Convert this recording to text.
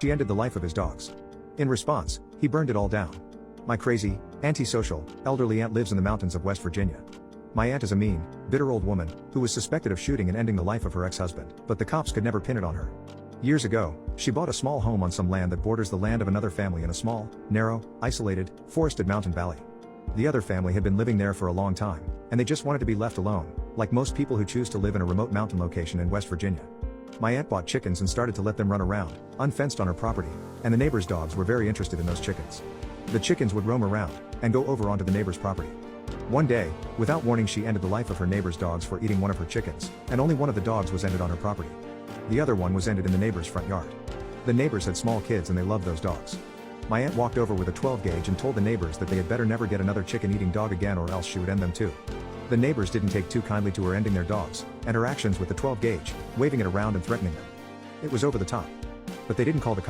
She ended the life of his dogs. In response, he burned it all down. My crazy, antisocial, elderly aunt lives in the mountains of West Virginia. My aunt is a mean, bitter old woman, who was suspected of shooting and ending the life of her ex-husband, but the cops could never pin it on her. Years ago, she bought a small home on some land that borders the land of another family in a small, narrow, isolated, forested mountain valley. The other family had been living there for a long time, and they just wanted to be left alone, like most people who choose to live in a remote mountain location in West Virginia. My aunt bought chickens and started to let them run around, unfenced on her property, and the neighbors' dogs were very interested in those chickens. The chickens would roam around, and go over onto the neighbor's property. One day, without warning, she ended the life of her neighbor's dogs for eating one of her chickens, and only one of the dogs was ended on her property. The other one was ended in the neighbor's front yard. The neighbors had small kids and they loved those dogs. My aunt walked over with a 12 gauge and told the neighbors that they had better never get another chicken-eating dog again or else she would end them too. The neighbors didn't take too kindly to her ending their dogs, and her actions with the 12 gauge, waving it around and threatening them. It was over the top. But they didn't call the cops.